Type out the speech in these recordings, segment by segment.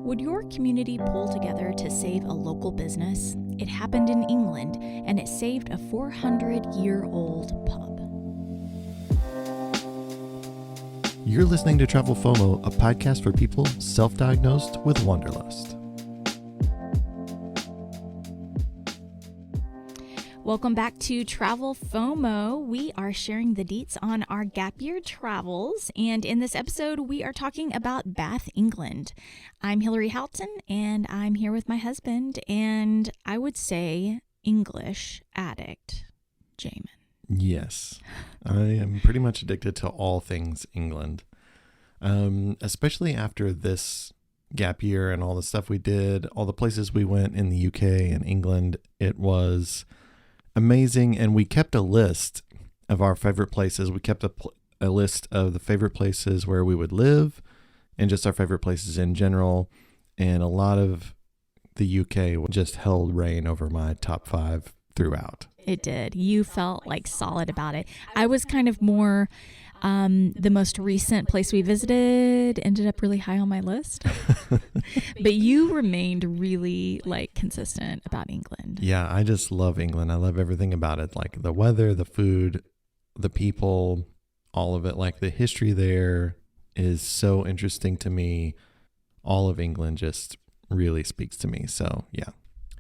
Would your community pull together to save a local business? It happened in England, and it saved a 400-year-old pub. You're listening to Travel FOMO, a podcast for people self-diagnosed with wanderlust. Welcome back to Travel FOMO. We are sharing the deets on our gap year travels, and in this episode, we are talking about Bath, England. I'm Hilarie Houghton, and I'm here with my husband, and I would say English addict, Jamin. Yes, I am pretty much addicted to all things England, especially after this gap year and all the stuff we did, all the places we went in the UK and England. It was amazing, and we kept a list of our favorite places. We kept a list of the favorite places where we would live and just our favorite places in general, and a lot of the UK just held reign over my top 5 throughout. It did. You felt like solid about it. I was kind of more, the most recent place we visited ended up really high on my list. But you remained really consistent about England. Yeah, I just love England. I love everything about it. Like the weather, the food, the people, all of it. Like the history there is so interesting to me. All of England just really speaks to me. So yeah.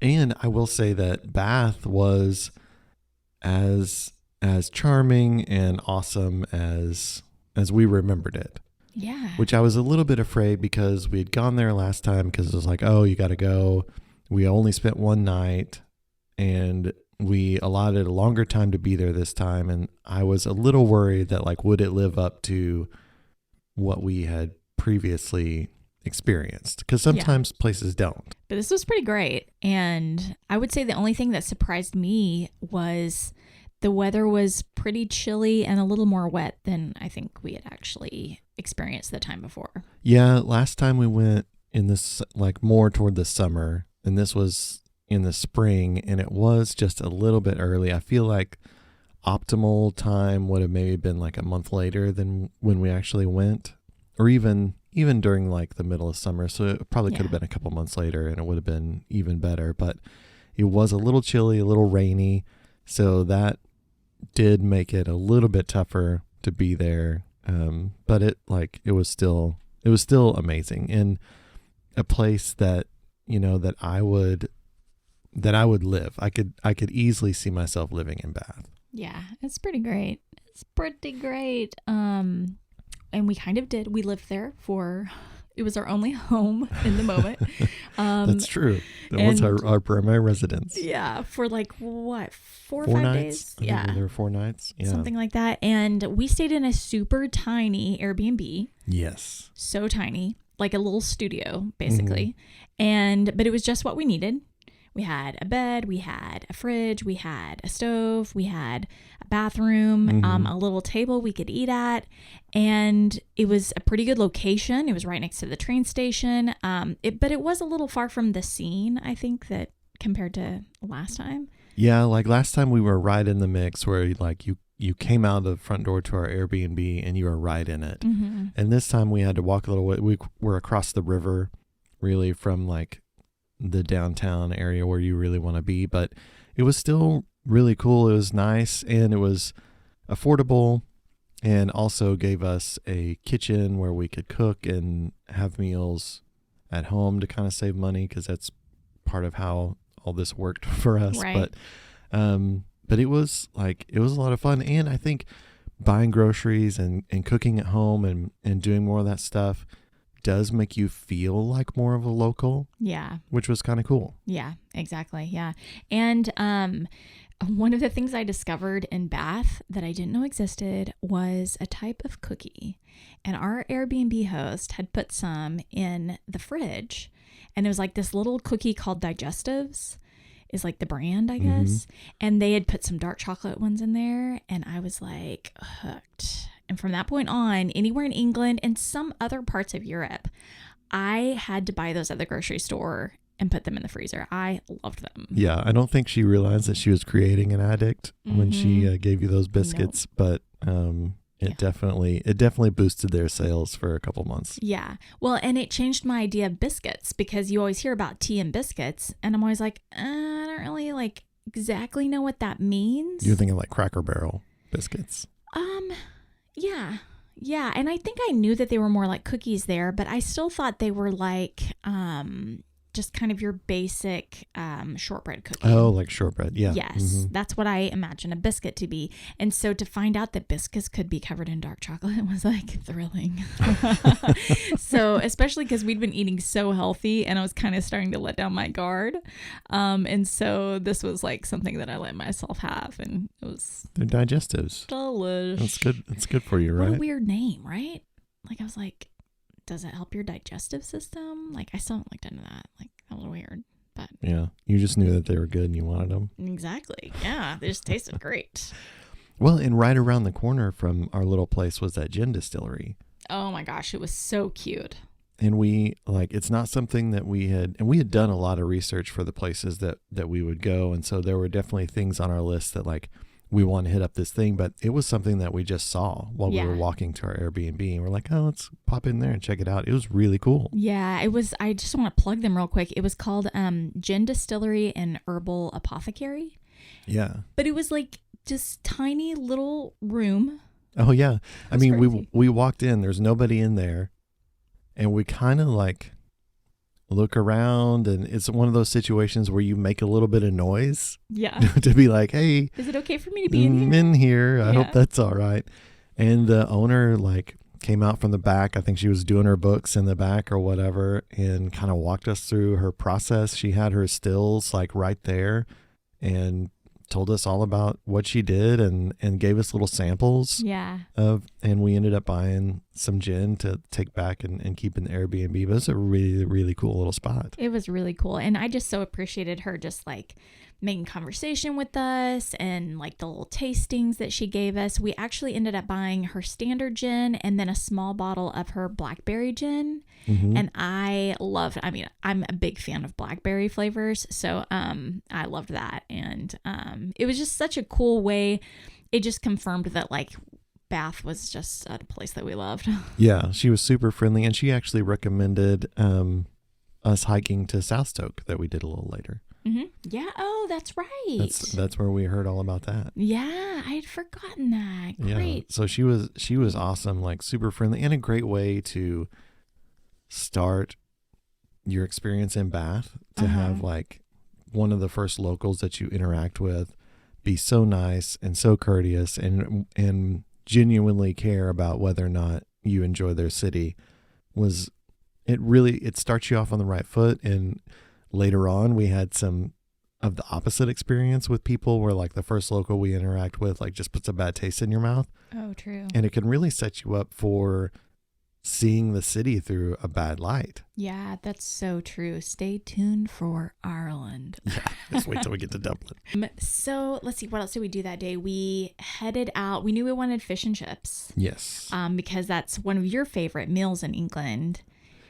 And I will say that Bath was as charming and awesome as we remembered it. Yeah. Which I was a little bit afraid because we had gone there last time because it was like, oh, you got to go. We only spent one night and we allotted a longer time to be there this time. And I was a little worried that would it live up to what we had previously experienced? Because sometimes places don't. But this was pretty great. And I would say the only thing that surprised me was the weather was pretty chilly and a little more wet than I think we had actually experienced the time before. Yeah, last time we went in this more toward the summer, and this was in the spring, and it was just a little bit early. I feel like optimal time would have maybe been a month later than when we actually went, or even during the middle of summer. So it probably could have been a couple months later and it would have been even better, but it was a little chilly, a little rainy. So that did make it a little bit tougher to be there. But it was still amazing, and a place that, that I would live. I could easily see myself living in Bath. Yeah, it's pretty great. And we kind of did. We lived there it was our only home in the moment. That's true. That was our primary residence. Yeah. For 4 or 5 nights? days. Yeah. There were 4 nights. Yeah. Something like that. And we stayed in a super tiny Airbnb. Yes. So tiny. Like a little studio, basically. Mm-hmm. But it was just what we needed. We had a bed, we had a fridge, we had a stove, we had a bathroom, a little table we could eat at, and it was a pretty good location. It was right next to the train station, but it was a little far from the scene, I think, that compared to last time. Yeah, last time we were right in the mix where you came out of the front door to our Airbnb and you were right in it. Mm-hmm. And this time we had to walk a little way. We were across the river, really, from the downtown area where you really want to be, but it was still really cool. It was nice, and it was affordable, and also gave us a kitchen where we could cook and have meals at home to kind of save money, because that's part of how all this worked for us. Right. But it was a lot of fun, and I think buying groceries and cooking at home and doing more of that stuff does make you feel like more of a local. Yeah. Which was kind of cool. Yeah, exactly. Yeah. And one of the things I discovered in Bath that I didn't know existed was a type of cookie. And our Airbnb host had put some in the fridge. And it was this little cookie called Digestives, is the brand, I guess. And they had put some dark chocolate ones in there. And I was hooked. And from that point on, anywhere in England and some other parts of Europe, I had to buy those at the grocery store and put them in the freezer. I loved them. Yeah, I don't think she realized that she was creating an addict when she gave you those biscuits. Nope. But It definitely boosted their sales for a couple months. Yeah. Well, and it changed my idea of biscuits because you always hear about tea and biscuits. And I'm always like, I don't really like exactly know what that means. You're thinking like Cracker Barrel biscuits. Yeah. Yeah. And I think I knew that they were more like cookies there, but I still thought they were like, just kind of your basic shortbread cookie. Oh, like shortbread. Yeah. Yes. That's what I imagine a biscuit to be. And so to find out that biscuits could be covered in dark chocolate was like thrilling. So especially because we'd been eating so healthy and I was kind of starting to let down my guard. And so this was like something that I let myself have, and it was... They're digestives. Delish. That's good. It's good for you, right? What a weird name, right? Like I was like, does it help your digestive system? Like I still haven't looked into that. Like a little weird, but yeah, you just knew that they were good and you wanted them. Exactly. Yeah, they just tasted great. Well, and right around the corner from our little place was that gin distillery. Oh my gosh, it was so cute. And we it's not something that we had done a lot of research for the places that we would go, and so there were definitely things on our list that like we want to hit up this thing, but it was something that we just saw while we were walking to our Airbnb, and we're like, oh, let's pop in there and check it out. It was really cool. Yeah, it was. I just want to plug them real quick. It was called Gin Distillery and Herbal Apothecary. Yeah. But it was like just tiny little room. Oh yeah. I mean, crazy. we walked in, there's nobody in there, and we kind of like look around, and it's one of those situations where you make a little bit of noise. Yeah. To be like, hey, is it okay for me to be in here? I hope that's all right. And the owner like came out from the back. I think she was doing her books in the back or whatever, and kind of walked us through her process. She had her stills like right there and told us all about what she did and gave us little samples. Yeah. And we ended up buying some gin to take back and keep in the Airbnb. But it's a really, really cool little spot. It was really cool. And I just so appreciated her just like making conversation with us and like the little tastings that she gave us. We actually ended up buying her standard gin and then a small bottle of her blackberry gin. Mm-hmm. And I'm a big fan of blackberry flavors. So I loved that. And it was just such a cool way. It just confirmed that like Bath was just a place that we loved. Yeah, she was super friendly. And she actually recommended us hiking to South Stoke that we did a little later. Mm-hmm. Yeah. Oh, that's right. That's where we heard all about that. Yeah, I had forgotten that. Great. Yeah. So she was awesome, like super friendly, and a great way to start your experience in Bath, to have like one of the first locals that you interact with be so nice and so courteous and genuinely care about whether or not you enjoy their city. It starts you off on the right foot. And later on, we had some of the opposite experience with people where like the first local we interact with like just puts a bad taste in your mouth. Oh, true. And it can really set you up for seeing the city through a bad light. Yeah, that's so true. Stay tuned for Ireland. Yeah, let's wait till we get to Dublin. So let's see, what else did we do that day? We headed out. We knew we wanted fish and chips. Yes. Because that's one of your favorite meals in England.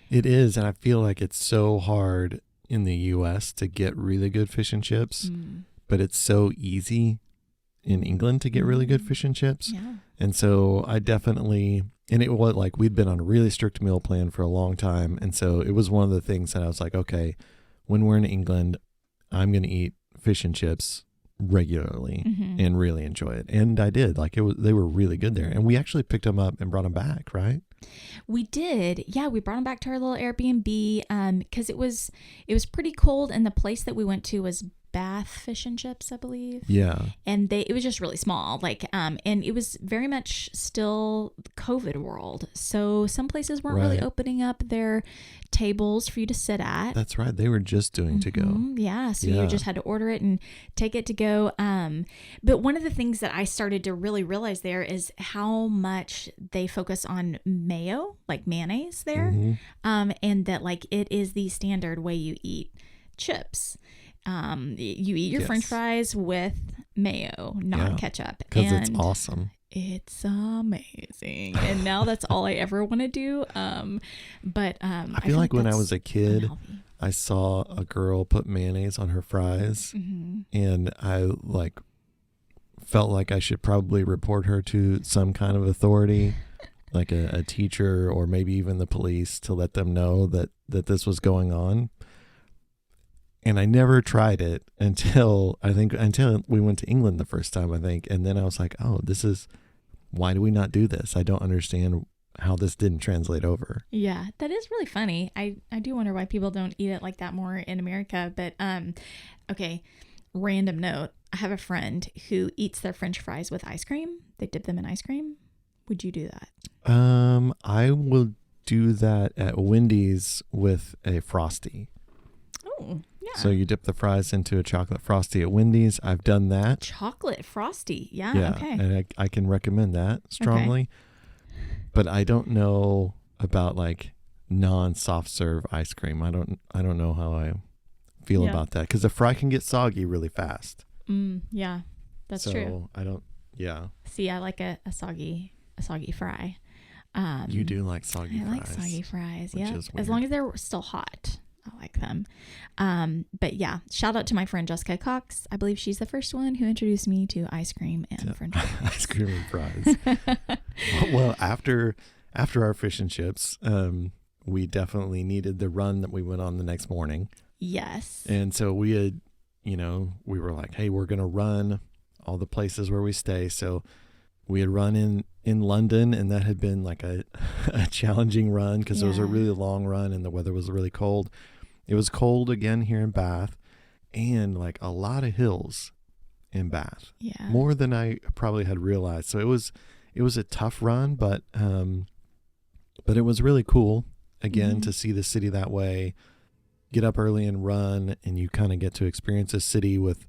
It is, and I feel like it's so hard in the U.S. to get really good fish and chips, but it's so easy in England to get really good fish and chips. Yeah. And so I definitely, and it was like we'd been on a really strict meal plan for a long time, and so it was one of the things that I was like, okay, when we're in England, I'm going to eat fish and chips regularly and really enjoy it. And I did. Like they were really good there, and we actually picked them up and brought them back, right? We did. Yeah, we brought them back to our little Airbnb because it was pretty cold, and the place that we went to was Bath Fish and Chips, I believe. Yeah. And it was just really small, like and it was very much still COVID world. So some places weren't really opening up their tables for you to sit at. That's right. They were just doing to go. Yeah. So you just had to order it and take it to go. But one of the things that I started to really realize there is how much they focus on mayo, like mayonnaise there. And that like it is the standard way you eat chips. You eat your French fries with mayo, not ketchup. Because it's awesome. It's amazing. And now that's all I ever want to do. But I feel like when I was a kid, unhealthy. I saw a girl put mayonnaise on her fries, and I like felt like I should probably report her to some kind of authority, like a teacher or maybe even the police, to let them know that this was going on. And I never tried it until we went to England the first time, I think. And then I was like, oh, why do we not do this? I don't understand how this didn't translate over. Yeah, that is really funny. I do wonder why people don't eat it like that more in America. But okay, random note. I have a friend who eats their French fries with ice cream. They dip them in ice cream. Would you do that? I will do that at Wendy's with a Frosty. Oh, yeah. So you dip the fries into a chocolate Frosty at Wendy's. I've done that. Chocolate Frosty. Yeah. Okay. And I can recommend that strongly. Okay. But I don't know about like non-soft serve ice cream. I don't know how I feel about that, because the fry can get soggy really fast. Yeah, that's true. I don't. Yeah. See, I like a soggy fry. You do like soggy fries. I like soggy fries. Yeah, as long as they're still hot, I like them. But yeah, shout out to my friend Jessica Cox. I believe she's the first one who introduced me to ice cream and French fries. Ice cream and fries. Well, after our fish and chips, we definitely needed the run that we went on the next morning. Yes. And so we had, we were like, hey, we're going to run all the places where we stay. So we had run in London, and that had been like a challenging run because it was a really long run and the weather was really cold. It was cold again here in Bath, and like a lot of hills in Bath. Yeah. More than I probably had realized. So it was a tough run, but it was really cool again to see the city that way. Get up early and run, and you kind of get to experience a city with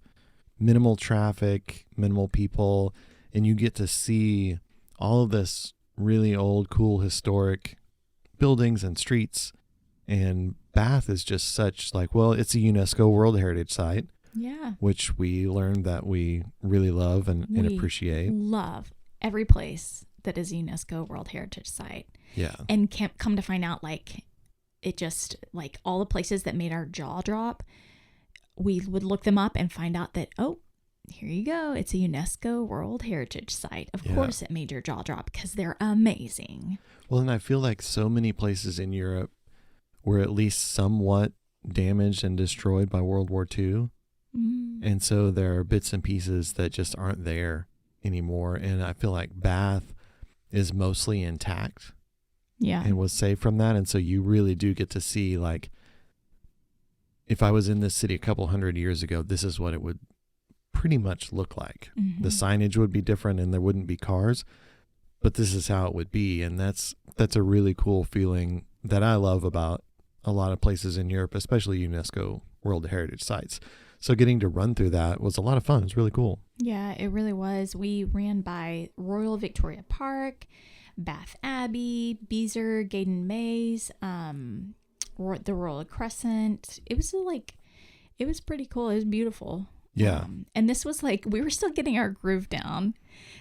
minimal traffic, minimal people, and you get to see all of this really old, cool, historic buildings and streets. And Bath is just such it's a UNESCO World Heritage Site. Yeah. Which we learned that we really love and appreciate. Love every place that is a UNESCO World Heritage Site. Yeah. And come to find out, it just, all the places that made our jaw drop, we would look them up and find out that, oh, here you go. It's a UNESCO World Heritage Site. Of course it made your jaw drop because they're amazing. Well, and I feel like so many places in Europe were at least somewhat damaged and destroyed by World War II. And so there are bits and pieces that just aren't there anymore. And I feel like Bath is mostly intact. Yeah. And was saved from that. And so you really do get to see, if I was in this city a couple hundred years ago, this is what it would pretty much look like. The signage would be different and there wouldn't be cars, but this is how it would be. And that's a really cool feeling that I love about a lot of places in Europe, especially UNESCO World Heritage Sites. So getting to run through that was a lot of fun. It was really cool. Yeah, it really was. We ran by Royal Victoria Park, Bath Abbey, Beezer, Gaydon Maze, the Royal Crescent. It was pretty cool. It was beautiful. Yeah. And this was we were still getting our groove down.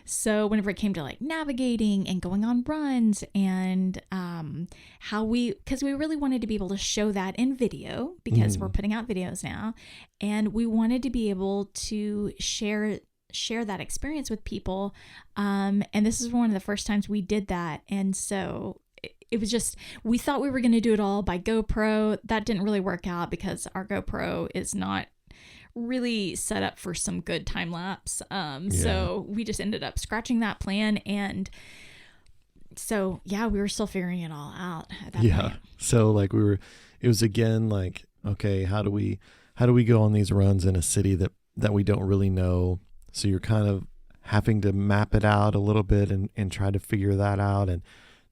So whenever it came to navigating and going on runs and because we really wanted to be able to show that in video because we're putting out videos now, and we wanted to be able to share that experience with people. And this is one of the first times we did that. And so it was just, we thought we were going to do it all by GoPro. That didn't really work out because our GoPro is not really set up for some good time lapse. So we just ended up scratching that plan. And so, we were still figuring it all out at that point. So it was again, okay, how do we go on these runs in a city that we don't really know? So you're kind of having to map it out a little bit and try to figure that out. And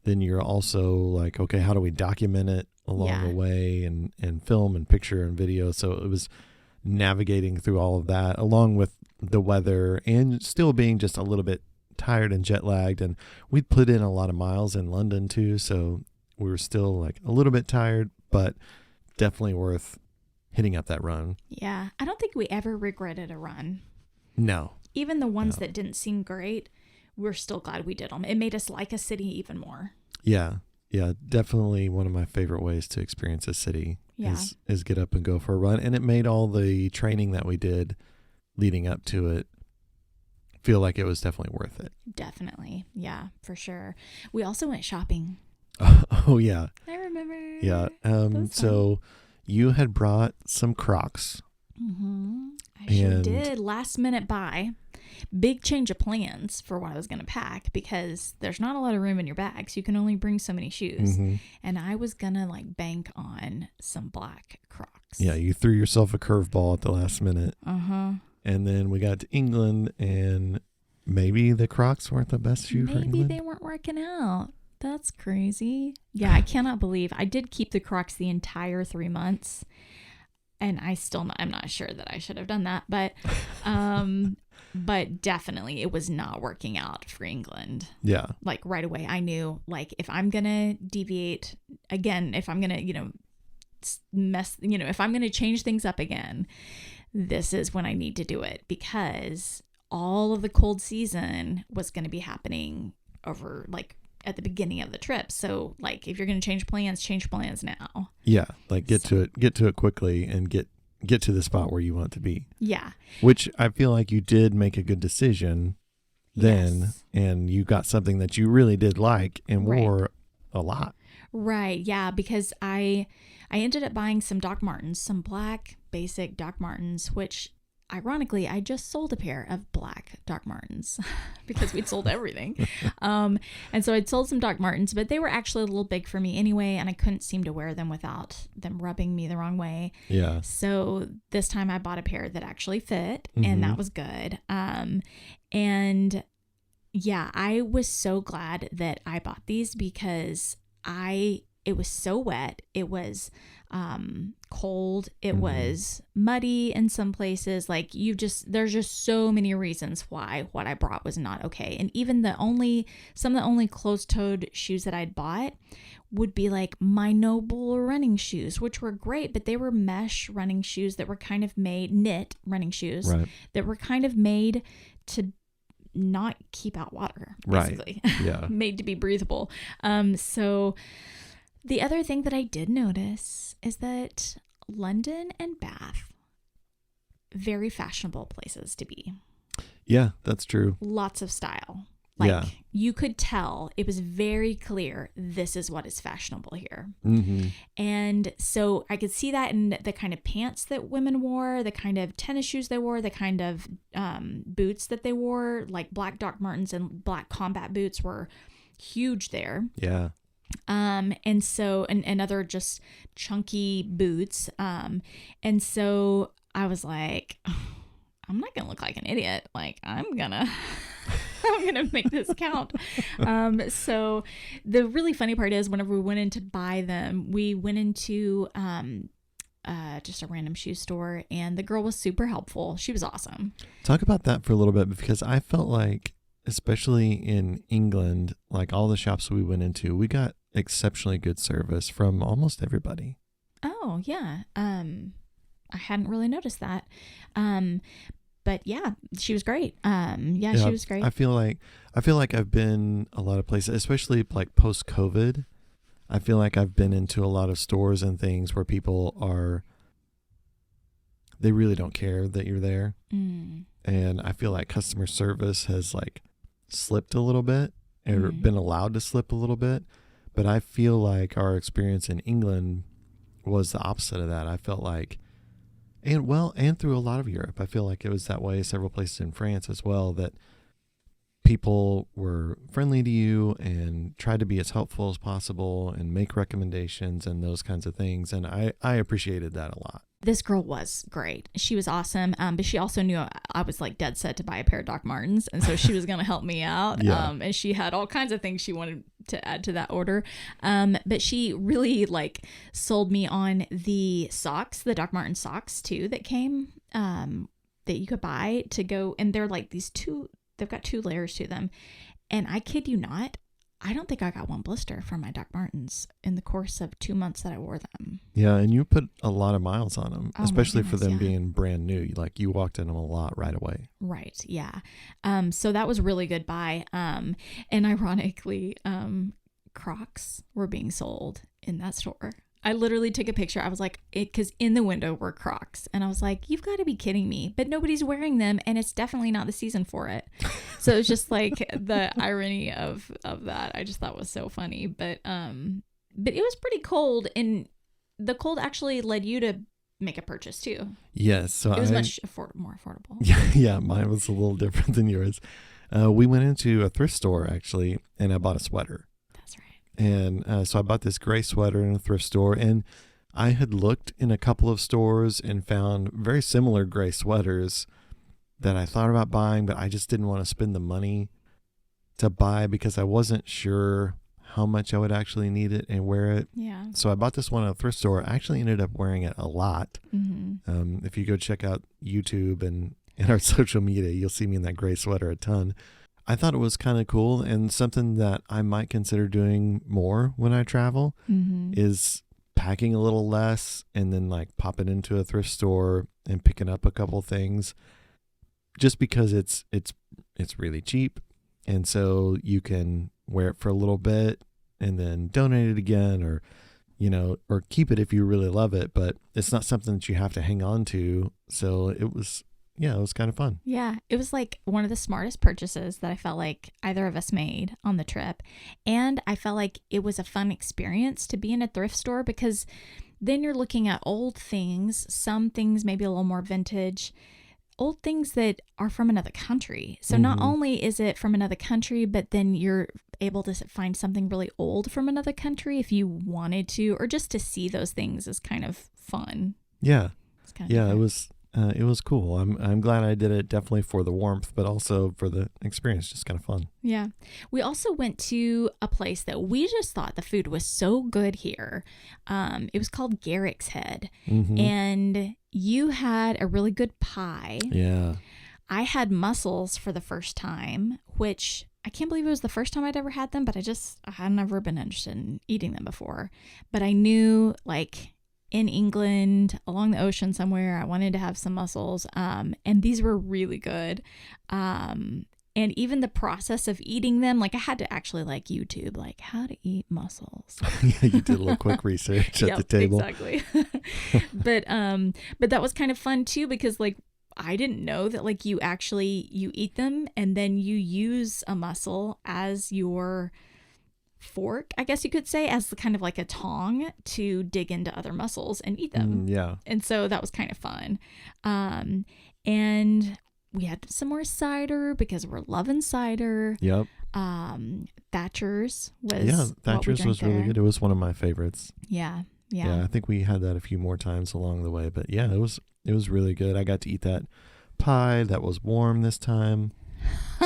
then you're also okay, how do we document it along the way and film and picture and video? So it was navigating through all of that along with the weather and still being just a little bit tired and jet lagged. And we'd put in a lot of miles in London too. So we were still a little bit tired, but definitely worth hitting up that run. Yeah. I don't think we ever regretted a run. No. Even the ones that didn't seem great, we're still glad we did them. It made us like a city even more. Yeah. Yeah. Definitely one of my favorite ways to experience a city is get up and go for a run. And it made all the training that we did leading up to it feel like it was definitely worth it. Definitely. Yeah, for sure. We also went shopping. Oh yeah. I remember. Yeah. was So you had brought some Crocs. I sure did. Last minute buy. Big change of plans for what I was going to pack because there's not a lot of room in your bags. You can only bring so many shoes. And I was going to like bank on some black Crocs. Yeah, you threw yourself a curveball at the last minute. Uh-huh. And then we got to England and maybe the Crocs weren't the best shoe for England. Maybe they weren't working out. That's crazy. Yeah, I cannot believe I did keep the Crocs the entire 3 months. And I'm not sure that I should have done that, but definitely it was not working out for England. Yeah. Like right away, I knew like if I'm going to deviate again, if I'm going to, if I'm going to change things up again, this is when I need to do it because all of the cold season was going to be happening over like at the beginning of the trip. So like if you're going to change plans now. Yeah, like get to it quickly and get to the spot where you want to be. Yeah. Which I feel like you did make a good decision then. Yes. And you got something that you really did like and wore a lot. Right. Yeah, because I ended up buying some Doc Martens, some black basic Doc Martens, which ironically, I just sold a pair of black Doc Martens because we'd sold everything. And so I'd sold some Doc Martens, but they were actually a little big for me anyway, and I couldn't seem to wear them without them rubbing me the wrong way. Yeah. So this time I bought a pair that actually fit, and that was good. And yeah, I was so glad that I bought these because it was so wet. It was cold. It was muddy in some places. Like there's just so many reasons why what I brought was not okay. And even some of the only closed-toed shoes that I'd bought would be like my Noble running shoes, which were great, but they were mesh running shoes that were kind of knit running shoes that were kind of made to not keep out water, basically. Right. Yeah. Made to be breathable. So the other thing that I did notice is that London and Bath, very fashionable places to be. Yeah, that's true. Lots of style. Like you could tell it was very clear this is what is fashionable here. And so I could see that in the kind of pants that women wore, the kind of tennis shoes they wore, the kind of boots that they wore, like black Doc Martens and black combat boots were huge there. Yeah. And so, and other just chunky boots. And so I was like, I'm not going to look like an idiot. Like I'm going to make this count. So the really funny part is whenever we went in to buy them, we went into, just a random shoe store and the girl was super helpful. She was awesome. Talk about that for a little bit because I felt like, especially in England, like all the shops we went into, we got exceptionally good service from almost everybody. Oh, yeah. I hadn't really noticed that. But yeah, she was great. Yeah, she was great. I feel like I've been a lot of places, especially like post-COVID. I feel like I've been into a lot of stores and things where they really don't care that you're there. And I feel like customer service has like slipped a little bit or been allowed to slip a little bit. But I feel like our experience in England was the opposite of that. I felt like, and through a lot of Europe, I feel like it was that way. Several places in France as well, that people were friendly to you and tried to be as helpful as possible and make recommendations and those kinds of things. And I appreciated that a lot. This girl was great. She was awesome. But she also knew I was like dead set to buy a pair of Doc Martens. And so she was going to help me out. And she had all kinds of things she wanted to add to that order. But she really like sold me on the socks, the Doc Martens socks too, that came, that you could buy to go. And they're like they've got 2 layers to them. And I kid you not, I don't think I got one blister from my Doc Martens in the course of 2 months that I wore them. Yeah, and you put a lot of miles on them, especially for them yeah. being brand new. Like you walked in them a lot right away. Right, yeah. So that was a really good buy. And ironically, Crocs were being sold in that store. I literally took a picture. I was like, because in the window were Crocs. And I was like, you've got to be kidding me. But nobody's wearing them. And it's definitely not the season for it. So it's just like the irony of that. I just thought was so funny. But it was pretty cold. And the cold actually led you to make a purchase too. Yes. So it was much more affordable. Yeah, mine was a little different than yours. We went into a thrift store actually, and I bought a sweater. That's right. And so I bought this gray sweater in a thrift store, and I had looked in a couple of stores and found very similar gray sweaters that I thought about buying, but I just didn't want to spend the money to buy because I wasn't sure how much I would actually need it and wear it. Yeah. So I bought this one at a thrift store. I actually ended up wearing it a lot. Mm-hmm. If you go check out YouTube and our social media, you'll see me in that gray sweater a ton. I thought it was kind of cool, and something that I might consider doing more when I travel is packing a little less and then like popping into a thrift store and picking up a couple things, just because it's really cheap. And so you can wear it for a little bit and then donate it again, or, or keep it if you really love it, but it's not something that you have to hang on to. So it was kind of fun. Yeah. It was like one of the smartest purchases that I felt like either of us made on the trip. And I felt like it was a fun experience to be in a thrift store, because then you're looking at old things, some things maybe a little more vintage, old things that are from another country. So not only is it from another country, but then you're able to find something really old from another country if you wanted to, or just to see those things is kind of fun. Yeah. It's kind of fun. It was cool. I'm glad I did it, definitely for the warmth, but also for the experience. Just kind of fun. Yeah. We also went to a place that we just thought the food was so good here. It was called Garrick's Head. And you had a really good pie. Yeah. I had mussels for the first time, which I can't believe it was the first time I'd ever had them, but I had never been interested in eating them before. But I knew, like, in England, along the ocean somewhere, I wanted to have some mussels. And these were really good. And even the process of eating them, like I had to actually YouTube, like how to eat mussels. Yeah, you did a little quick research at the table. Exactly. But that was kind of fun too, because like I didn't know that you eat them and then you use a mussel as your fork, I guess you could say, as the kind of like a tong to dig into other mussels and eat them. Yeah. And so that was kind of fun. And we had some more cider because we're loving cider. Yep. Thatcher's was really good. It was one of my favorites. Yeah. I think we had that a few more times along the way, but yeah, it was really good. I got to eat that pie that was warm this time.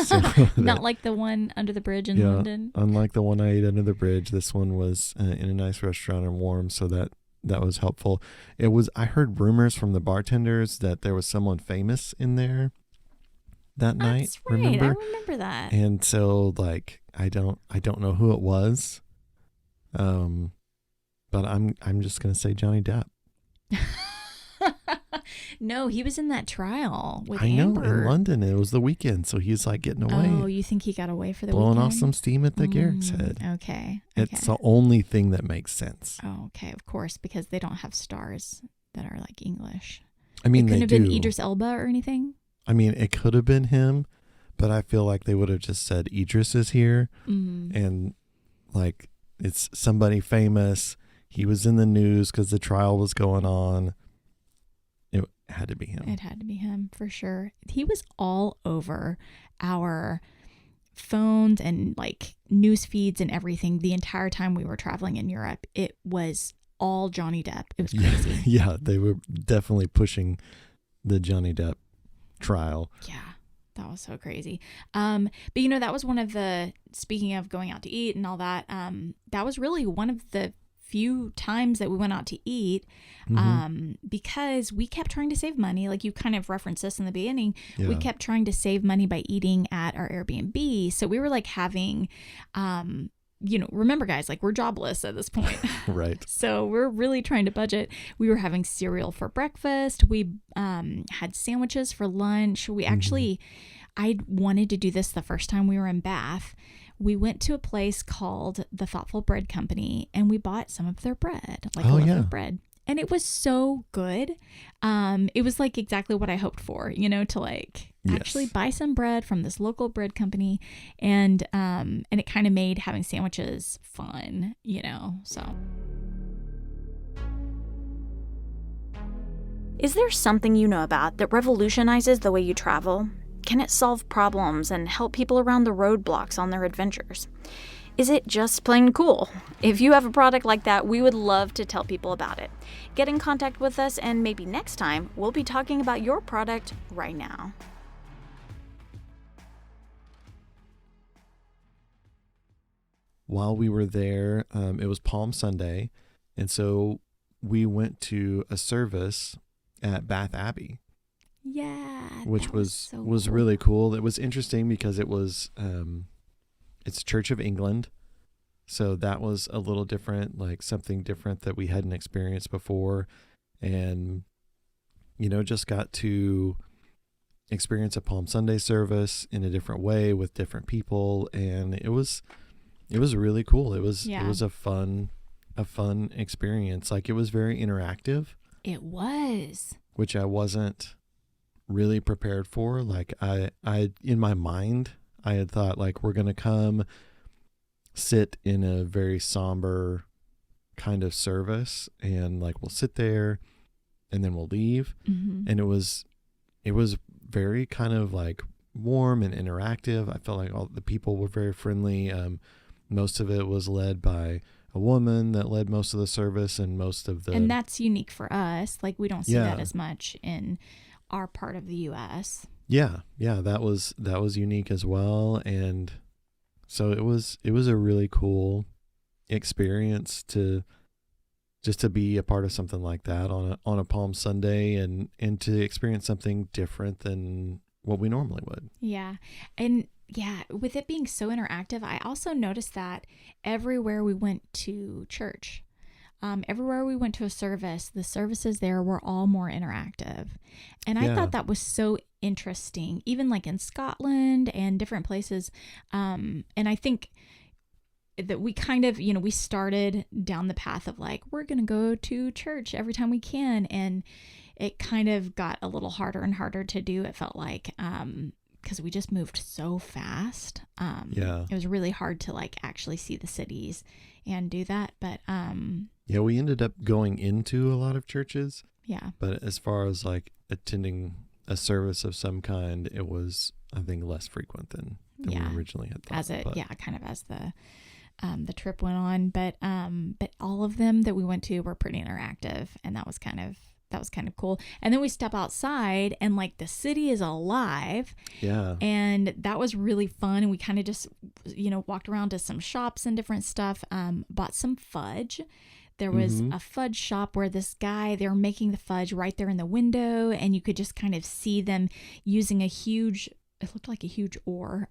So not like the one under the bridge in London. Unlike the one I ate under the bridge, this one was in a nice restaurant and warm, so that was helpful. I heard rumors from the bartenders that there was someone famous in there that night. That's right. Remember? I remember that. And so I don't know who it was. But I'm just gonna say Johnny Depp. No, he was in that trial with Amber. Amber. In London. It was the weekend, so he's getting away. Oh, you think he got away for the blowing weekend? off some steam at the Garrick's Head. Okay. It's the only thing that makes sense. Oh, okay, of course, because they don't have stars that are English. I mean, it couldn't they have do. been Idris Elba or anything. I mean, it could have been him, but I feel like they would have just said Idris is here, and it's somebody famous. He was in the news because the trial was going on. It had to be him. It had to be him for sure. He was all over our phones and news feeds and everything the entire time we were traveling in Europe. It was all Johnny Depp. It was crazy. Yeah, they were definitely pushing the Johnny Depp trial. Yeah, that was so crazy. But that was one of the, speaking of going out to eat and all that, that was really one of the few times that we went out to eat, because we kept trying to save money. Like you kind of referenced this in the beginning. Yeah. We kept trying to save money by eating at our Airbnb. So we were having, remember guys, we're jobless at this point. Right. So we're really trying to budget. We were having cereal for breakfast. We had sandwiches for lunch. We actually, I wanted to do this the first time we were in Bath. we went to a place called the Thoughtful Bread Company, and we bought some of their bread, like Oh, a loaf yeah. of bread. And it was so good. It was like exactly what I hoped for, to like actually Yes. buy some bread from this local bread company. And it kind of made having sandwiches fun, so. Is there something you know about that revolutionizes the way you travel? Can it solve problems and help people around the roadblocks on their adventures? Is it just plain cool? If you have a product like that, we would love to tell people about it. Get in contact with us, and maybe next time we'll be talking about your product right now. While we were there, it was Palm Sunday, and so we went to a service at Bath Abbey, Yeah. which that was so was cool. really cool. It was interesting because it was it's Church of England, so that was a little different, like something different that we hadn't experienced before, and just got to experience a Palm Sunday service in a different way with different people, and it was really cool. It was a fun experience. Like, it was very interactive, It was. which I wasn't really prepared for. Like, I in my mind, I had thought, like, we're going to come sit in a very somber kind of service, and like we'll sit there and then we'll leave. Mm-hmm. And it was very kind of like warm and interactive. I felt like all the people were very friendly. Most of it was led by a woman that led most of the service, and most of the... And that's unique for us. Like, we don't see Yeah. that as much in our part of the U.S. Yeah, that was unique as well. And so it was a really cool experience to be a part of something like that on a Palm Sunday, and to experience something different than what we normally would. Yeah. And yeah, with it being so interactive, I also noticed that everywhere we went to church, everywhere we went to a service, the services there were all more interactive. And I Yeah. thought that was so interesting, even like in Scotland and different places. And I think that we kind of, we started down the path of like, we're going to go to church every time we can. And it kind of got a little harder and harder to do. It felt like, because we just moved so fast. Yeah. It was really hard to like actually see the cities and do that. But Yeah, we ended up going into a lot of churches, yeah. but as far as like attending a service of some kind, it was, I think, less frequent than Yeah. we originally had thought. Kind of as the trip went on. But all of them that we went to were pretty interactive, and that was kind of cool. And then we step outside, and like the city is alive. Yeah. And that was really fun. And we kind of just, walked around to some shops and different stuff, bought some fudge. There was Mhm. a fudge shop where they were making the fudge right there in the window, and you could just kind of see them using it looked like a huge oar.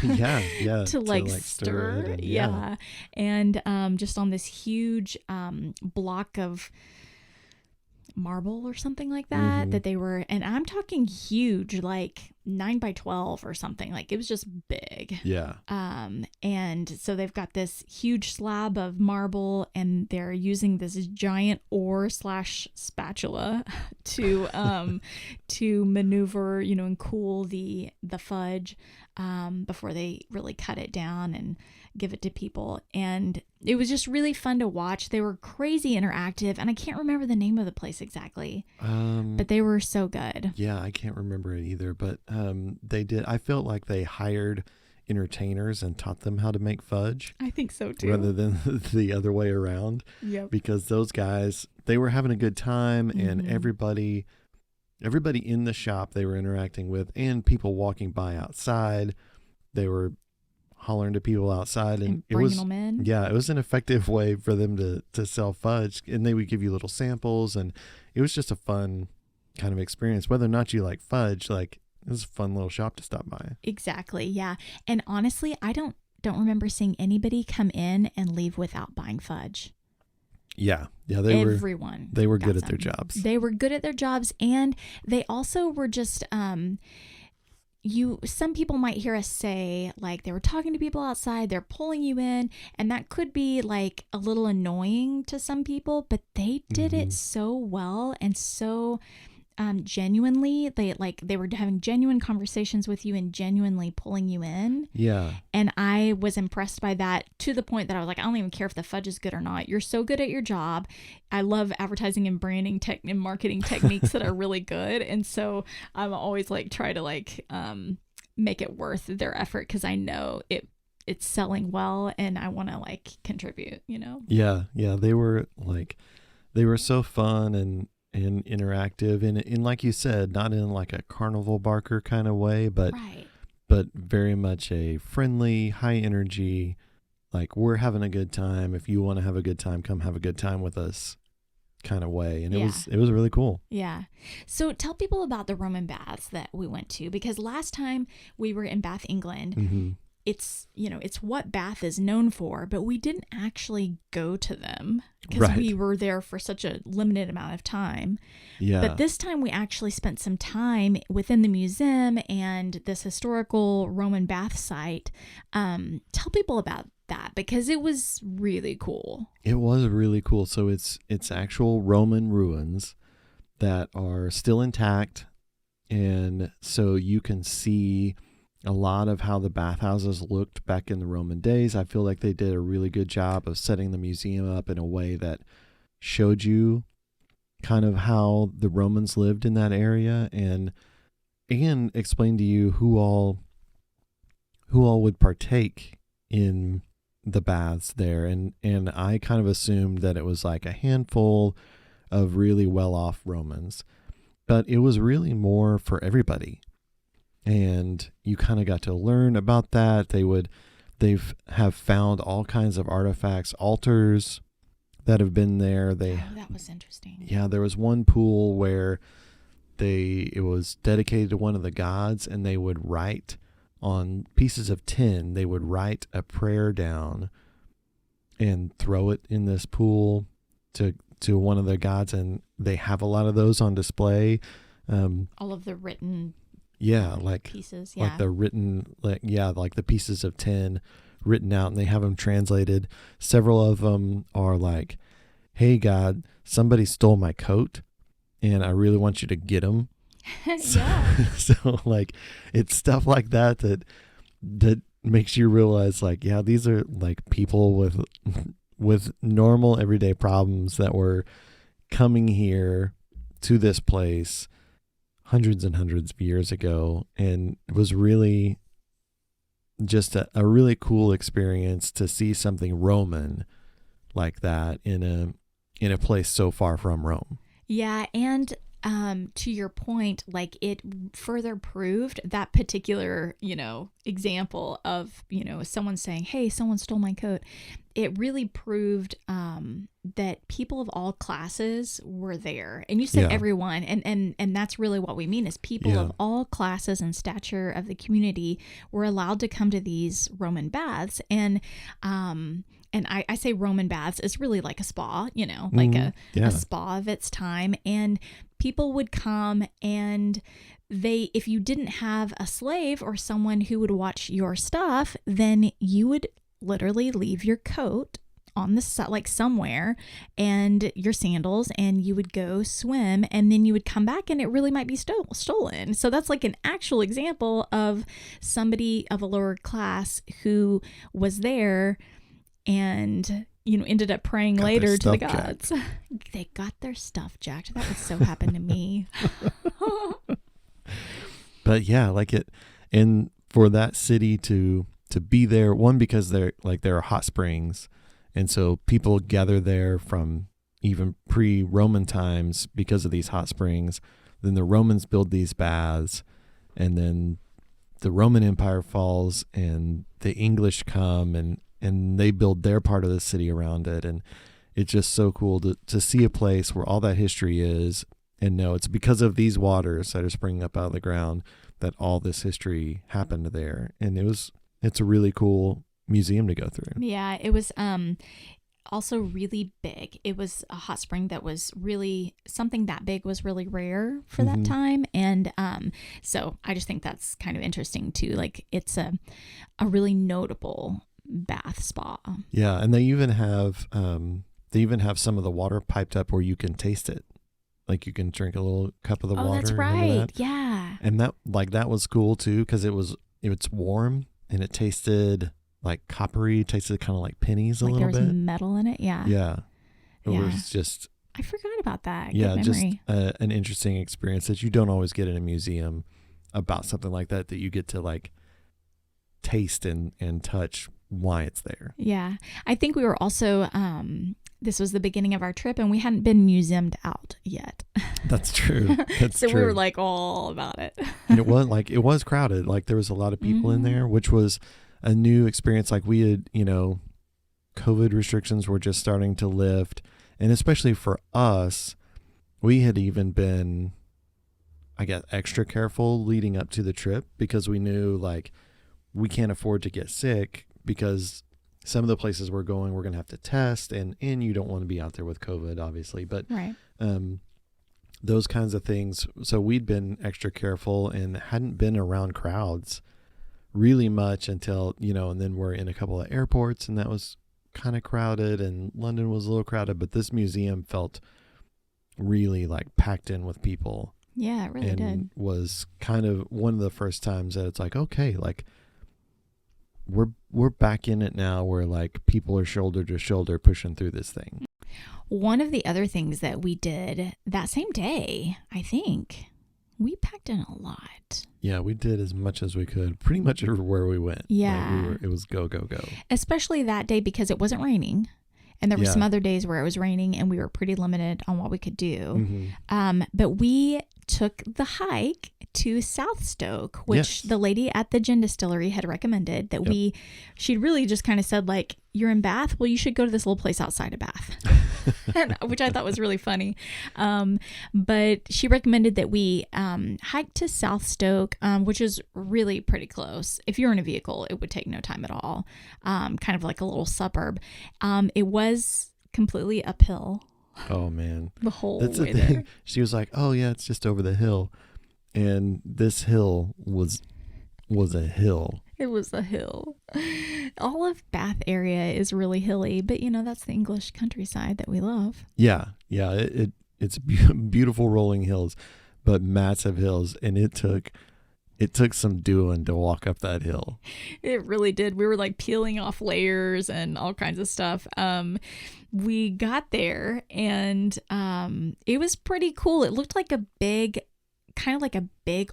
yeah. to like stir. it, and Yeah. And just on this huge block of marble or something like that, Mhm. that they were, and I'm talking huge, like 9 by 12 or something. Like, it was just big. Yeah. And so they've got this huge slab of marble, and they're using this giant oar / spatula to maneuver, and cool the fudge before they really cut it down and give it to people. And it was just really fun to watch. They were crazy interactive, and I can't remember the name of the place exactly, but they were so good. Yeah, I can't remember it either, but they did. I felt like they hired entertainers and taught them how to make fudge I think so too. rather than the other way around, Yep. because those guys, they were having a good time, and Mhm. everybody in the shop they were interacting with, and people walking by outside, they were hollering to people outside, and it bringing was, them in. yeah, it was an effective way for them to sell fudge, and they would give you little samples, and it was just a fun kind of experience. Whether or not you like fudge, like, it was a fun little shop to stop by. Exactly. Yeah. And honestly, I don't remember seeing anybody come in and leave without buying fudge. Yeah, Everyone. they were got good at their some. jobs. They were good at their jobs, and they also were just some people might hear us say, like, they were talking to people outside, they're pulling you in, and that could be like a little annoying to some people, but they did it so well and so genuinely. They were having genuine conversations with you and genuinely pulling you in. Yeah. And I was impressed by that, to the point that I was like, I don't even care if the fudge is good or not. You're so good at your job. I love advertising and branding and marketing techniques that are really good. And so I'm always like, try to like make it worth their effort, because I know it's selling well and I want to like contribute, you know? Yeah. Yeah. They were so fun and interactive, and like you said, not in like a carnival barker kind of way, but right. but very much a friendly, high energy, like, we're having a good time. If you want to have a good time, come have a good time with us kind of way. And it was really cool. Yeah. So tell people about the Roman baths that we went to, because last time we were in Bath, England, it's what Bath is known for, but we didn't actually go to them because we were there for such a limited amount of time. Yeah. But this time we actually spent some time within the museum and this historical Roman bath site. Tell people about that, because it was really cool. It was really cool. So it's actual Roman ruins that are still intact. And so you can see a lot of how the bathhouses looked back in the Roman days. I feel like they did a really good job of setting the museum up in a way that showed you kind of how the Romans lived in that area, and explained to you who all would partake in the baths there. And I kind of assumed that it was like a handful of really well-off Romans, but it was really more for everybody. And you kind of got to learn about that. They've found all kinds of artifacts, altars that have been there. That was interesting. Yeah, there was one pool where it was dedicated to one of the gods, and they would write on pieces of tin. They would write a prayer down and throw it in this pool to one of the gods, and they have a lot of those on display. All of the written. Yeah, like pieces, yeah. Like the written, like the pieces of tin written out, and they have them translated. Several of them are like, "Hey God, somebody stole my coat, and I really want you to get them." Yeah. So like, it's stuff like that makes you realize, like, yeah, these are like people with normal everyday problems that were coming here to this place hundreds and hundreds of years ago, and it was really just a really cool experience to see something Roman like that in a place so far from Rome. Yeah, and to your point, like, it further proved that particular, example of, someone saying, "Hey, someone stole my coat." It really proved that people of all classes were there. And you said everyone, and that's really what we mean, is people of all classes and stature of the community were allowed to come to these Roman baths. And I say Roman baths is really like a spa, like a spa of its time. And people would come, and if you didn't have a slave or someone who would watch your stuff, then you would literally leave your coat on the side, like somewhere, and your sandals, and you would go swim, and then you would come back and it really might be stolen. So that's like an actual example of somebody of a lower class who was there and ended up praying later to the gods. They got their stuff jacked. That would so happen to me. But yeah, like it, and for that city to be there, one, because there are hot springs, and so people gather there from even pre-Roman times because of these hot springs. Then the Romans build these baths, and then the Roman Empire falls, and the English come, and they build their part of the city around it. And it's just so cool to see a place where all that history is, and know it's because of these waters that are springing up out of the ground that all this history happened there. And it's a really cool museum to go through. Yeah, it was also really big. It was a hot spring that was really, something that big was really rare for that time. And so I just think that's kind of interesting too. Like it's a really notable bath spa. Yeah, and they even have some of the water piped up where you can taste it. Like you can drink a little cup of the water. Oh, that's Remember right. that? Yeah. And that was cool too, because it's warm and it tasted like coppery, tasted kind of like pennies a Like little there was bit. metal in it. Yeah. Yeah. It Yeah. was just, I forgot about that. yeah, Good just memory. an interesting experience that you don't always get in a museum about something like that you get to like taste and touch why it's there. Yeah. I think we were also, this was the beginning of our trip and we hadn't been museumed out yet. That's true. That's so true. we were like all about it. And it was crowded. Like there was a lot of people in there, which was a new experience. Like we had, COVID restrictions were just starting to lift. And especially for us, we had even been, I guess, extra careful leading up to the trip because we knew like we can't afford to get sick because some of the places we're going, we're going to have to test and you don't want to be out there with COVID, obviously. But right. Those kinds of things. So we'd been extra careful and hadn't been around crowds really much until, and then we're in a couple of airports and that was kind of crowded and London was a little crowded, but this museum felt really like packed in with people. Yeah, it really did. Was kind of one of the first times that it's like, okay, like we're back in it now where like people are shoulder to shoulder pushing through this thing. One of the other things that we did that same day, I think, we packed in a lot. Yeah, we did as much as we could, pretty much everywhere we went. Yeah. Like it was go, go, go. Especially that day because it wasn't raining. And there were some other days where it was raining and we were pretty limited on what we could do. But we took the hike to South Stoke, which the lady at the Gin Distillery had recommended that she'd really just kind of said like, you're in Bath? Well, you should go to this little place outside of Bath, which I thought was really funny. But she recommended that we hike to South Stoke, which is really pretty close. If you're in a vehicle, it would take no time at all. Kind of like a little suburb. It was completely uphill. Oh, man. The whole That's way the thing. there. She was like, oh, yeah, it's just over the hill. And this hill was a hill. It was a hill. All of Bath area is really hilly, but that's the English countryside that we love. Yeah. It's beautiful rolling hills, but massive hills, and it took some doing to walk up that hill. It really did. We were like peeling off layers and all kinds of stuff. We got there and it was pretty cool. It looked like a big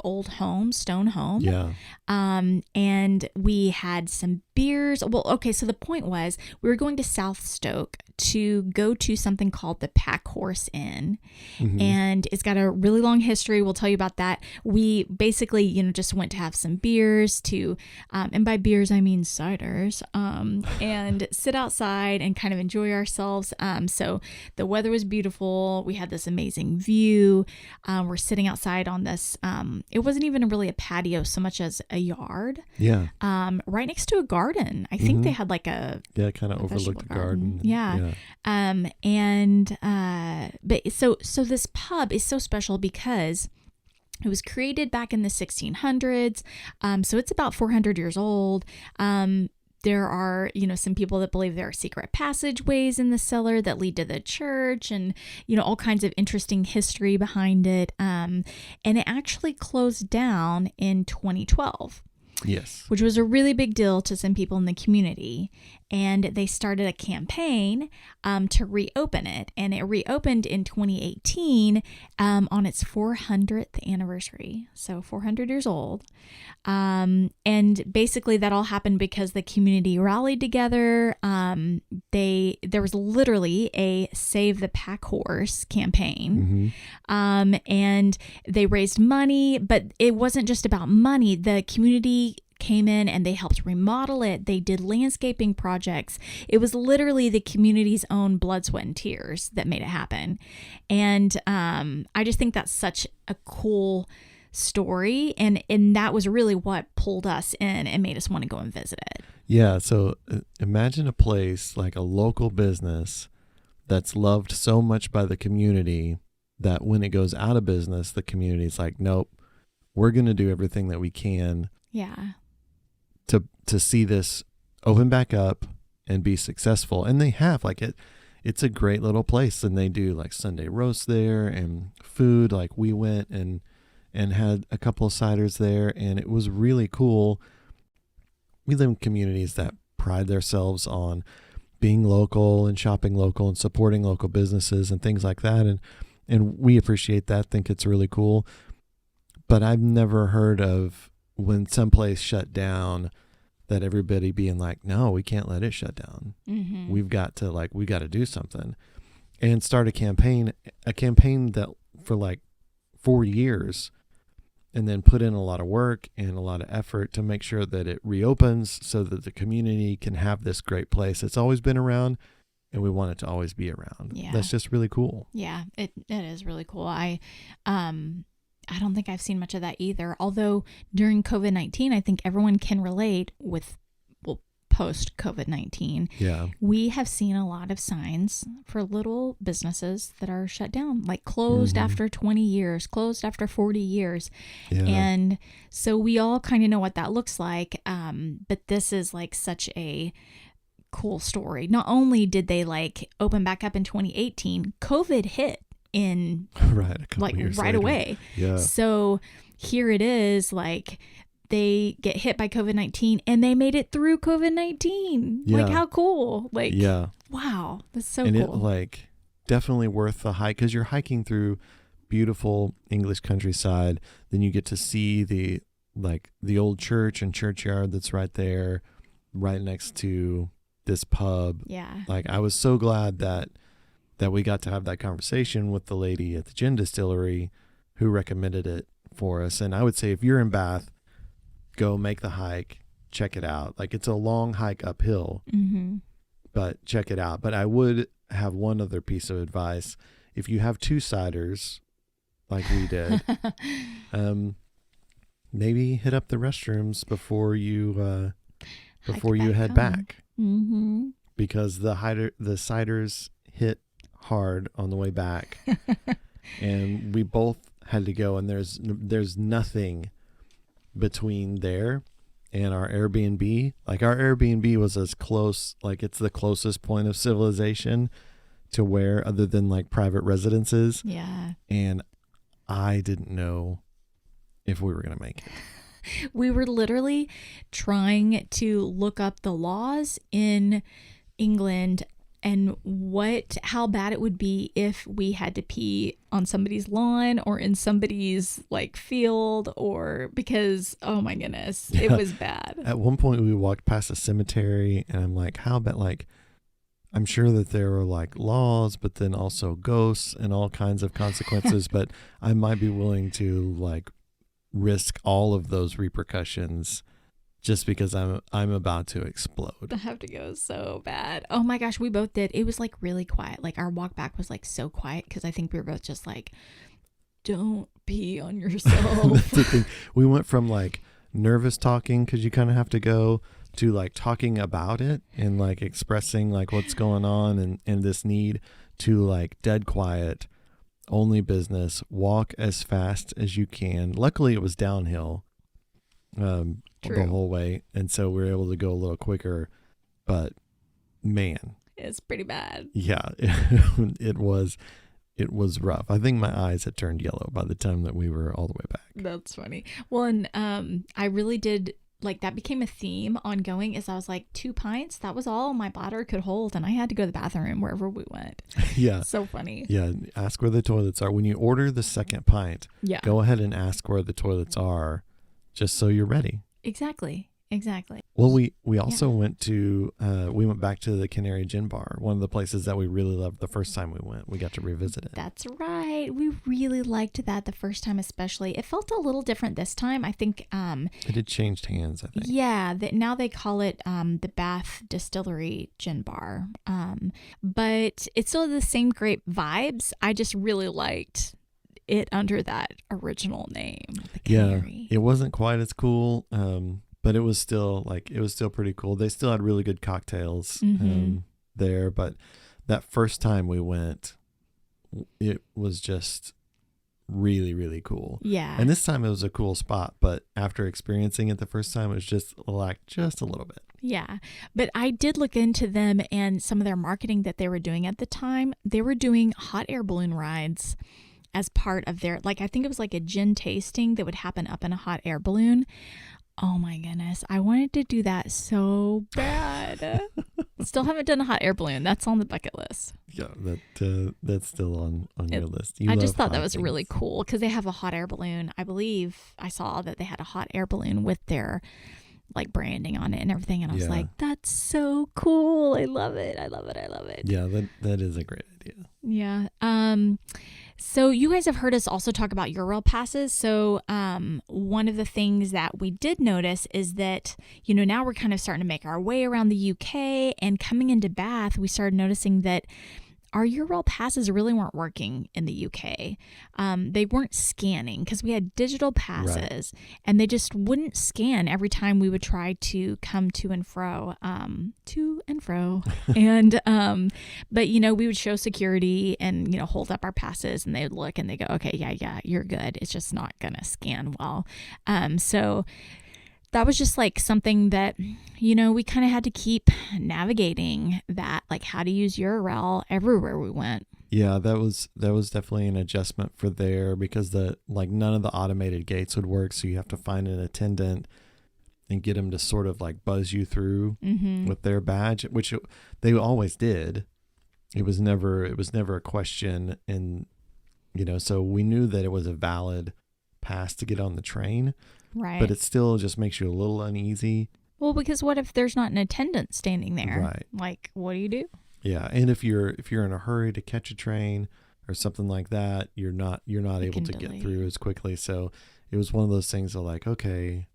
old home, stone home. Yeah. And we had some beers. Well, okay, so the point was we were going to South Stoke to go to something called the Packhorse Inn. And it's got a really long history. We'll tell you about that. We basically, just went to have some beers and by beers, I mean ciders, and sit outside and kind of enjoy ourselves. So the weather was beautiful. We had this amazing view. We're sitting outside on this, it wasn't even really a patio so much as a yard. Yeah. Right next to a garden. I think they had like kind of overlooked the garden. Yeah. But so this pub is so special because it was created back in the 1600s. So it's about 400 years old. There are, some people that believe there are secret passageways in the cellar that lead to the church and, all kinds of interesting history behind it. And it actually closed down in 2012. Yes. Which was a really big deal to some people in the community. And they started a campaign to reopen it. And it reopened in 2018 on its 400th anniversary. So 400 years old. And basically that all happened because the community rallied together. There was literally a Save the Packhorse campaign. And they raised money, but it wasn't just about money. The community came in and they helped remodel it. They did landscaping projects. It was literally the community's own blood, sweat, and tears that made it happen. And I just think that's such a cool story, and that was really what pulled us in and made us want to go and visit it. Yeah. So imagine a place like a local business that's loved so much by the community that when it goes out of business, the community's like, nope, we're going to do everything that we can to see this open back up and be successful. And they have, like, it's a great little place, and they do like Sunday roast there and food. Like, we went and had a couple of ciders there, and it was really cool. We live in communities that pride themselves on being local and shopping local and supporting local businesses and things like that. And we appreciate that, think it's really cool. But I've never heard of when someplace shut down that everybody being like, no, we can't let it shut down. Mm-hmm. We got to do something and start a campaign that for like 4 years, and then put in a lot of work and a lot of effort to make sure that it reopens so that the community can have this great place. It's always been around, and we want it to always be around. Yeah. That's just really cool. Yeah, it is really cool. I don't think I've seen much of that either. Although during COVID-19, I think everyone can relate with, post COVID-19. Yeah. We have seen a lot of signs for little businesses that are shut down, like closed after 20 years, closed after 40 years. Yeah. And so we all kind of know what that looks like. But this is like such a cool story. Not only did they like open back up in 2018, COVID hit in right away. Yeah. So here it is, like they get hit by COVID-19 and they made it through COVID-19. Yeah. Like, how cool. Like, yeah. Wow. That's so cool. And it like definitely worth the hike, because you're hiking through beautiful English countryside. Then you get to see the old church and churchyard that's right there, right next to this pub. Yeah. Like, I was so glad that we got to have that conversation with the lady at the Gin Distillery who recommended it for us. And I would say, if you're in Bath, go make the hike, check it out. Like, it's a long hike uphill, but check it out. But I would have one other piece of advice. If you have 2 ciders like we did, maybe hit up the restrooms before you head back. Mm-hmm. Because the ciders hit hard on the way back. And we both had to go, and there's nothing between there and our Airbnb. Like, our Airbnb was as close, like it's the closest point of civilization to where, other than like private residences. Yeah. And I didn't know if we were going to make it. We were literally trying to look up the laws in England and how bad it would be if we had to pee on somebody's lawn or in somebody's like field, or because, oh my goodness, it was bad. At one point we walked past a cemetery, and I'm like, how about, like, I'm sure that there are like laws, but then also ghosts and all kinds of consequences, but I might be willing to like risk all of those repercussions just because I'm about to explode. I have to go so bad. Oh my gosh, we both did. It was like really quiet. Like, our walk back was like so quiet, because I think we were both just like, don't pee on yourself. That's the thing. We went from like nervous talking, because you kind of have to go, to like talking about it and like expressing like what's going on and this need, to like dead quiet, only business, walk as fast as you can. Luckily it was downhill the whole way, and so we were able to go a little quicker, but man, it's pretty bad. Yeah. it was rough. I think my eyes had turned yellow by the time that we were all the way back. That's funny. Well, and I really did, like, that became a theme ongoing, is I was like, 2 pints, that was all my bladder could hold, and I had to go to the bathroom wherever we went. Yeah. So funny. Yeah. Ask where the toilets are. When you order the second pint, go ahead and ask where the toilets are, just so you're ready. Exactly. Well, we also went back to the Canary Gym Bar, one of the places that we really loved the first time we went. We got to revisit it. That's right. We really liked that the first time, especially. It felt a little different this time. I think it had changed hands, I think. Yeah, now they call it the Bath Distillery Gin Bar. But it's still the same great vibes. I just really liked it under that original name, the Yeah, Canary. it wasn't quite as cool, but it was still pretty cool. They still had really good cocktails there, but that first time we went, it was just really, really cool. Yeah. And this time it was a cool spot, but after experiencing it the first time, it was just a little bit. Yeah. But I did look into them and some of their marketing that they were doing at the time. They were doing hot air balloon rides as part of their, like, I think it was like a gin tasting that would happen up in a hot air balloon. Oh my goodness. I wanted to do that so bad. Still haven't done a hot air balloon. That's on the bucket list. Yeah, that's still on your list. I just thought that was really cool because they have a hot air balloon. I believe I saw that they had a hot air balloon with their like branding on it and everything. And I was like, that's so cool. I love it. I love it. I love it. Yeah, that is a great idea. Yeah. So you guys have heard us also talk about Eurail passes. So one of the things that we did notice is that, you know, now we're kind of starting to make our way around the UK, and coming into Bath, we started noticing that our Eurail passes really weren't working in the UK. They weren't scanning because we had digital passes, and they just wouldn't scan every time we would try to come to and fro. And, but, you know, we would show security and, you know, hold up our passes, and they would look and they go, okay, yeah, you're good. It's just not going to scan well. So that was just like something that, you know, we kind of had to keep navigating that, like how to use Eurail everywhere we went. Yeah, that was definitely an adjustment for there because none of the automated gates would work. So you have to find an attendant and get them to sort of like buzz you through with their badge, which they always did. It was never a question. And, you know, so we knew that it was a valid pass to get on the train. Right. But it still just makes you a little uneasy. Well, because what if there's not an attendant standing there? Right. Like, what do you do? Yeah, and if you're in a hurry to catch a train or something like that, you're not able to get through as quickly. So it was one of those things of like, okay,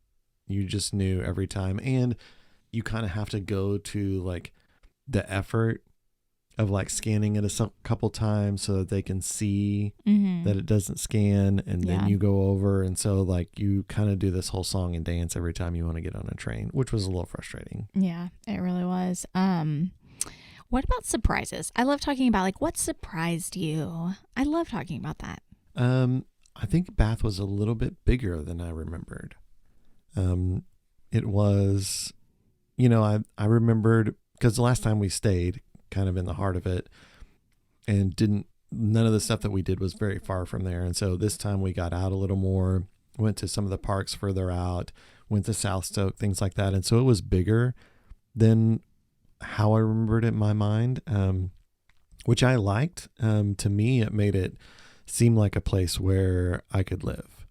you just knew every time, and you kind of have to go to like the effort of like scanning it a couple times so that they can see that it doesn't scan, and then you go over. And so like you kind of do this whole song and dance every time you want to get on a train, which was a little frustrating. Yeah, it really was. What about surprises? I love talking about like what surprised you. I love talking about that. I think Bath was a little bit bigger than I remembered. It was, you know, I remembered because the last time we stayed kind of in the heart of it, and none of the stuff that we did was very far from there. And so this time we got out a little more, went to some of the parks further out, went to South Stoke, things like that. And so it was bigger than how I remembered it in my mind, which I liked. To me, it made it seem like a place where I could live,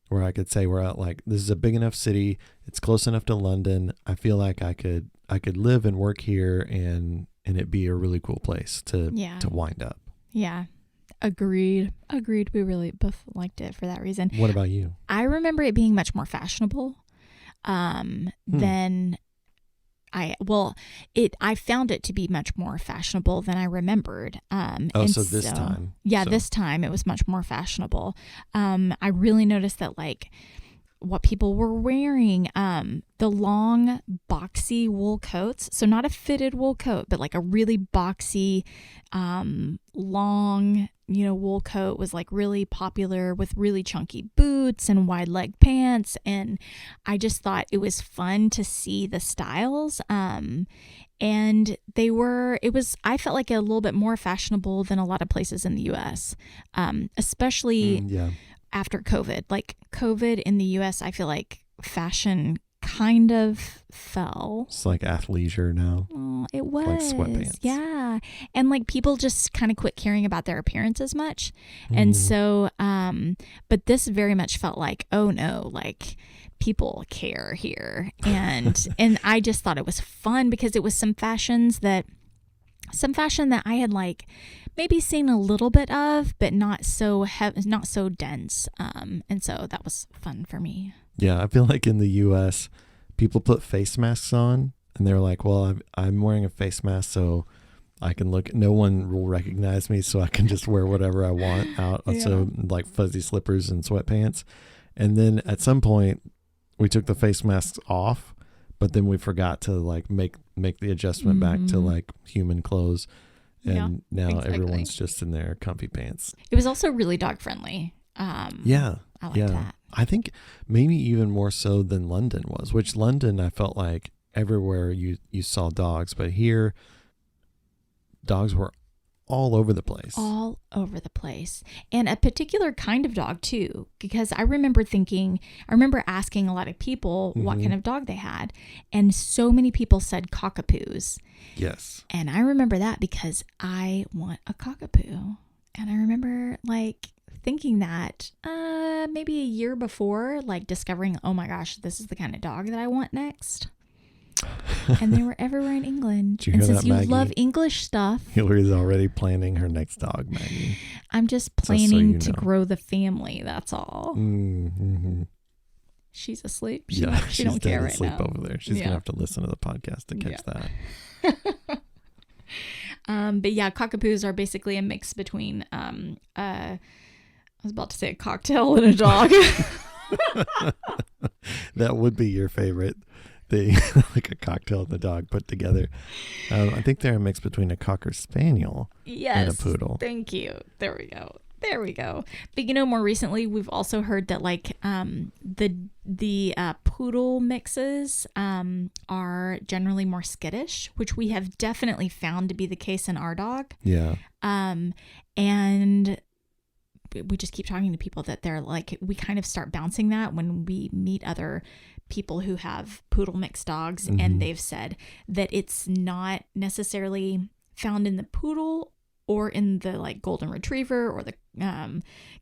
where I could say we're out, like, this is a big enough city. It's close enough to London. I feel like I could live and work here and it'd be a really cool place to wind up. Yeah. Agreed. We really both liked it for that reason. What about you? I remember it being much more fashionable than I found it to be much more fashionable than I rememred. This time. Yeah, this time it was much more fashionable. I really noticed that like what people were wearing, the long boxy wool coats. So not a fitted wool coat, but like a really boxy, long, wool coat was like really popular with really chunky boots and wide leg pants. And I just thought it was fun to see the styles. And I felt like a little bit more fashionable than a lot of places in the US, especially after COVID. Like COVID in the US, I feel like fashion kind of fell. It's like athleisure now. Oh, it was. Like sweatpants. Yeah. And like people just kind of quit caring about their appearance as much. And so, but this very much felt like, oh no, like people care here. And, and I just thought it was fun because it was some fashion that I had like maybe seen a little bit of, but not so not so dense. And so that was fun for me. Yeah, I feel like in the U.S., people put face masks on, and they're like, well, I'm wearing a face mask, so I can look, no one will recognize me, so I can just wear whatever I want out. Yeah. So like fuzzy slippers and sweatpants. And then at some point we took the face masks off, but then we forgot to like make the adjustment back to like human clothes. And now everyone's just in their comfy pants. It was also really dog friendly. Yeah. I like that. I think maybe even more so than London was, which London I felt like everywhere you saw dogs, but here dogs were all over the place. All over the place. And a particular kind of dog too, because I remember asking a lot of people what kind of dog they had. And so many people said cockapoos. Yes. And I remember that because I want a cockapoo. And I remember like thinking that maybe a year before, like discovering, oh my gosh, this is the kind of dog that I want next. And they were everywhere in England. And since you love English stuff, Hilarie's already planning her next dog, Maggie. I'm just planning to grow the family. That's all. Mm-hmm. She's asleep. She don't care right asleep now. over there. She's gonna have to listen to the podcast to catch that. But yeah, cockapoos are basically a mix between I was about to say a cocktail and a dog. That would be your favorite thing, like a cocktail and a dog put together. I think they're a mix between a Cocker Spaniel and a poodle. Thank you. There we go. But more recently we've also heard that like the poodle mixes are generally more skittish, which we have definitely found to be the case in our dog. Yeah. And we just keep talking to people that they're like, we kind of start bouncing that when we meet other people who have poodle mixed dogs, and they've said that it's not necessarily found in the poodle or in the like golden retriever or the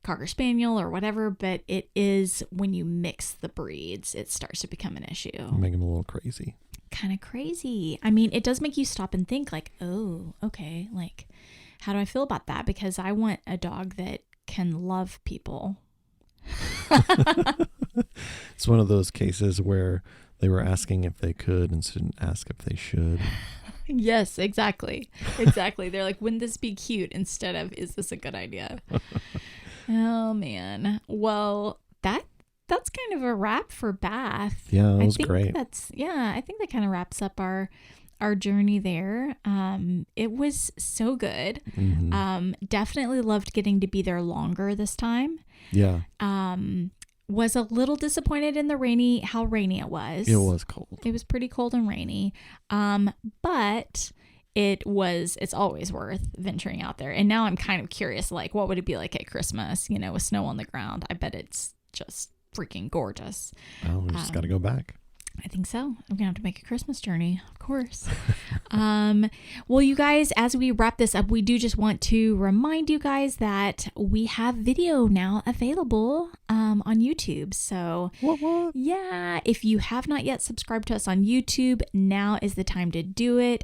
Cocker Spaniel or whatever, but it is when you mix the breeds, it starts to become an issue. Make them a little crazy. Kind of crazy. I mean, it does make you stop and think like, oh, okay, like how do I feel about that? Because I want a dog that can love people. It's one of those cases where they were asking if they could and didn't ask if they should. Yes, exactly. They're like, wouldn't this be cute instead of, is this a good idea? Oh man. Well, that's kind of a wrap for Bath. Yeah, it was great. I think that kind of wraps up our journey there. It was so good. Definitely loved getting to be there longer this time. Yeah. Was a little disappointed in how rainy it was. It was cold. It was pretty cold and rainy. But it's always worth venturing out there. And now I'm kind of curious, like, what would it be like at Christmas, with snow on the ground? I bet it's just freaking gorgeous. Oh, we just got to go back. I think so. I'm going to have to make a Christmas journey, of course. Well, you guys, as we wrap this up, we do just want to remind you guys that we have video now available on YouTube. So, yeah, if you have not yet subscribed to us on YouTube, now is the time to do it.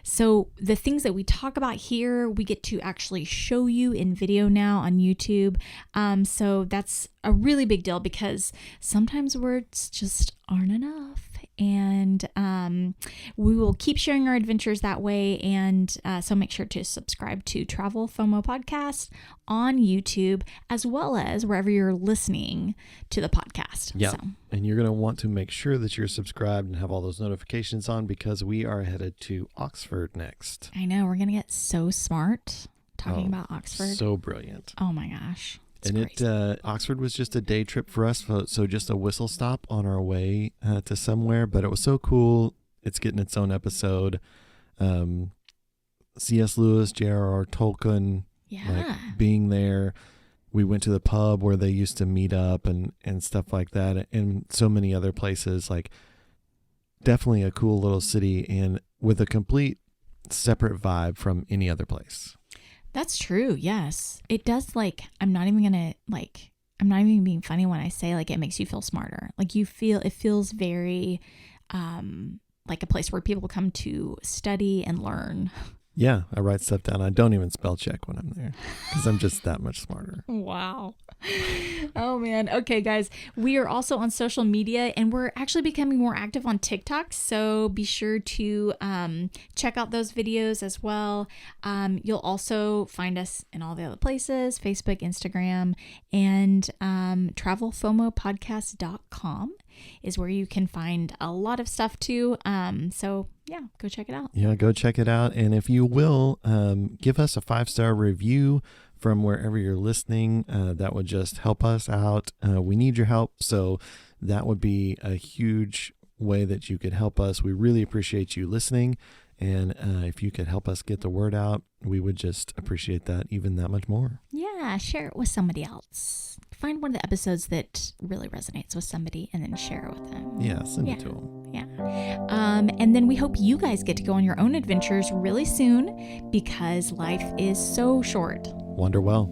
So the things that we talk about here, we get to actually show you in video now on YouTube. So that's a really big deal because sometimes words just aren't enough, and we will keep sharing our adventures that way. And so make sure to subscribe to Travel FOMO podcast on YouTube, as well as wherever you're listening to the podcast. Yeah. And you're going to want to make sure that you're subscribed and have all those notifications on, because we are headed to Oxford next. I know, we're going to get so smart talking about Oxford. So brilliant. Oh my gosh. Oxford was just a day trip for us, so just a whistle stop on our way to somewhere, but it was so cool. It's getting its own episode. C.S. Lewis, J.R.R. Tolkien, being there. We went to the pub where they used to meet up and stuff like that, and so many other places. Like, definitely a cool little city, and with a complete separate vibe from any other place. That's true. Yes. It does. Like, I'm not even being funny when I say like it makes you feel smarter. Like it feels very like a place where people come to study and learn. Yeah. I write stuff down. I don't even spell check when I'm there because I'm just that much smarter. Wow. Oh man. Okay, guys. We are also on social media and we're actually becoming more active on TikTok. So be sure to check out those videos as well. You'll also find us in all the other places, Facebook, Instagram, and travelfomopodcast.com is where you can find a lot of stuff too. So yeah, go check it out. Yeah, go check it out. And if you will, give us a 5-star review from wherever you're listening. That would just help us out. We need your help. So that would be a huge way that you could help us. We really appreciate you listening. And if you could help us get the word out, we would just appreciate that even that much more. Yeah, share it with somebody else. Find one of the episodes that really resonates with somebody and then share it with them. Yeah, send it to them. Yeah. And then we hope you guys get to go on your own adventures really soon because life is so short. Wander well.